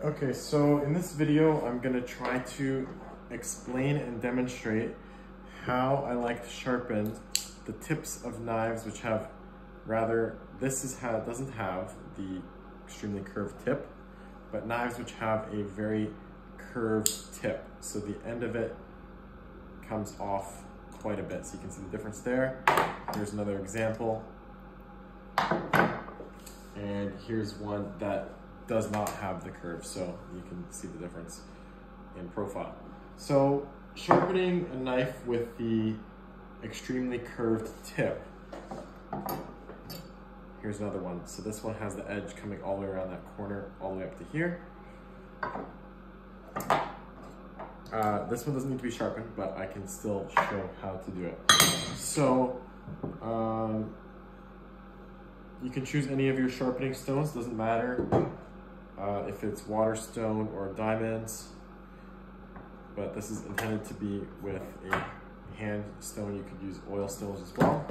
Okay, so in this video, I'm gonna try to explain and demonstrate how I like to sharpen the tips of knives which have doesn't have the extremely curved tip, but knives which have a very curved tip. So the end of it comes off quite a bit. So you can see the difference there. Here's another example. And here's one that does not have the curve, so you can see the difference in profile. So sharpening a knife with the extremely curved tip. Here's another one. So this one has the edge coming all the way around that corner, all the way up to here. This one doesn't need to be sharpened, but I can still show how to do it. So you can choose any of your sharpening stones, doesn't matter if it's water stone or diamonds, but this is intended to be with a hand stone. You could use oil stones as well.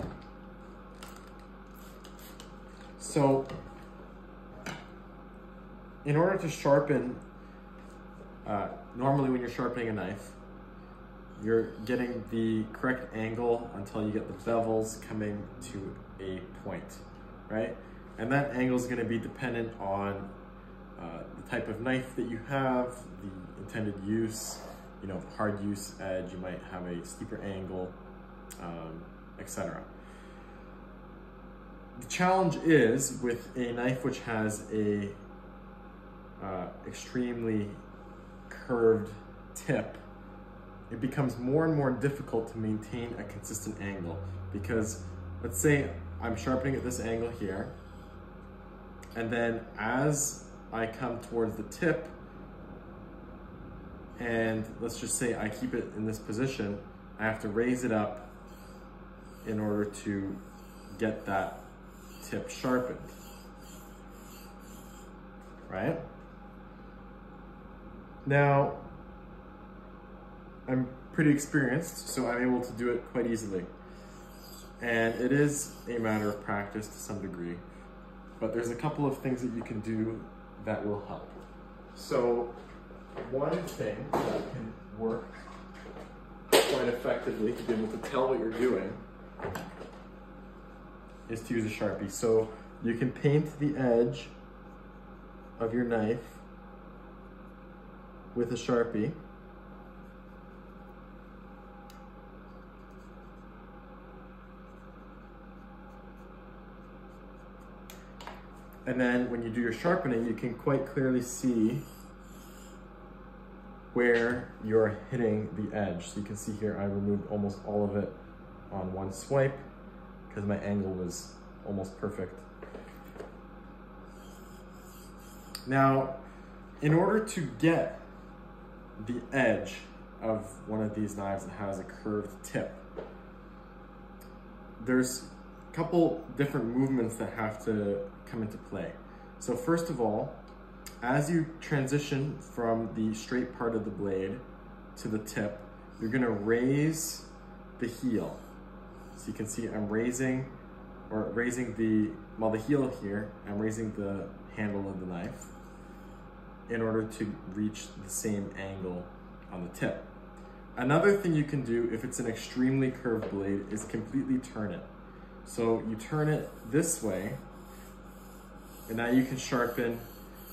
So in order to sharpen, normally when you're sharpening a knife, you're getting the correct angle until you get the bevels coming to a point, right? And that angle is going to be dependent on the type of knife that you have, the intended use, hard use edge, you might have a steeper angle, etc. The challenge is with a knife which has a extremely curved tip, it becomes more and more difficult to maintain a consistent angle, because let's say I'm sharpening at this angle here, and then as I come towards the tip, and let's just say I keep it in this position, I have to raise it up in order to get that tip sharpened, right? Now, I'm pretty experienced, so I'm able to do it quite easily. And it is a matter of practice to some degree, but there's a couple of things that you can do that will help. So one thing that can work quite effectively to be able to tell what you're doing is to use a Sharpie. So you can paint the edge of your knife with a Sharpie. And then when you do your sharpening, you can quite clearly see where you're hitting the edge. So you can see here, I removed almost all of it on one swipe because my angle was almost perfect. Now, in order to get the edge of one of these knives that has a curved tip, there's a couple different movements that have to come into play. So first of all, as you transition from the straight part of the blade to the tip, you're gonna raise the heel. So you can see I'm raising the heel here, I'm raising the handle of the knife in order to reach the same angle on the tip. Another thing you can do if it's an extremely curved blade is completely turn it. So you turn it this way, and now you can sharpen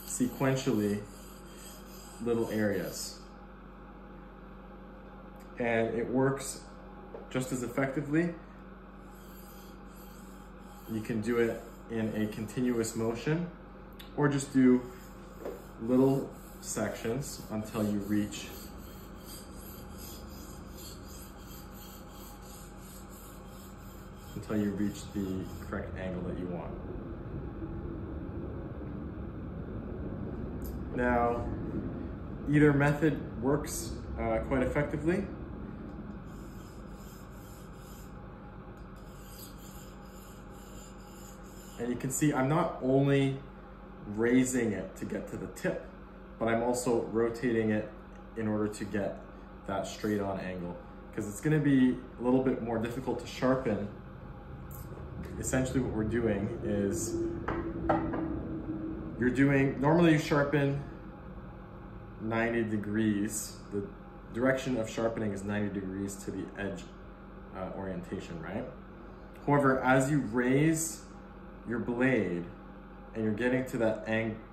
sequentially little areas. And it works just as effectively. You can do it in a continuous motion, or just do little sections until you reach the correct angle that you want. Now, either method works quite effectively. And you can see I'm not only raising it to get to the tip, but I'm also rotating it in order to get that straight on angle, because it's going to be a little bit more difficult to sharpen. Essentially what we're doing is normally you sharpen 90 degrees. The direction of sharpening is 90 degrees to the edge orientation, right? However, as you raise your blade and you're getting to that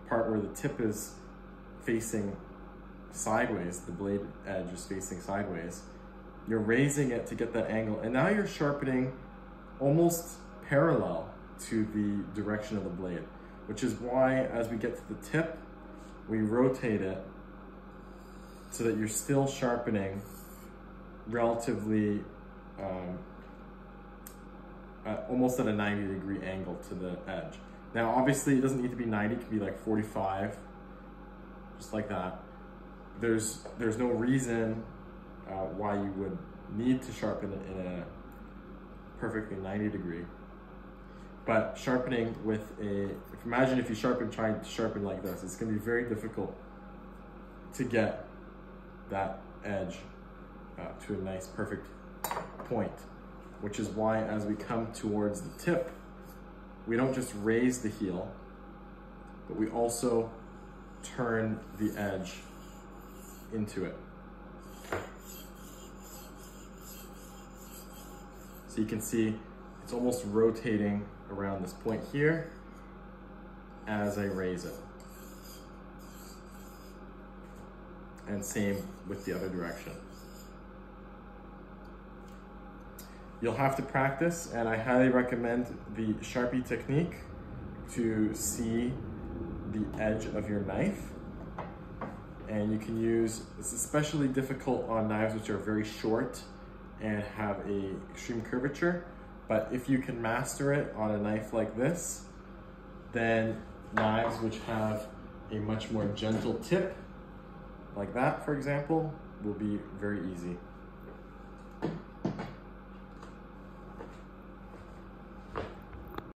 part where the tip is facing sideways, the blade edge is facing sideways, you're raising it to get that angle, and now you're sharpening almost parallel to the direction of the blade, which is why as we get to the tip, we rotate it so that you're still sharpening relatively almost at a 90-degree angle to the edge. Now, obviously, it doesn't need to be 90, it can be like 45, just like that. There's no reason why you would need to sharpen it in a perfectly 90 degree. But sharpening with imagine if you trying to sharpen like this, it's gonna be very difficult to get that edge to a nice, perfect point, which is why as we come towards the tip, we don't just raise the heel, but we also turn the edge into it. So you can see it's almost rotating around this point here as I raise it. And same with the other direction. You'll have to practice, and I highly recommend the Sharpie technique to see the edge of your knife. And you can use, it's especially difficult on knives which are very short and have a extreme curvature, but if you can master it on a knife like this, then knives which have a much more gentle tip, like that for example, will be very easy.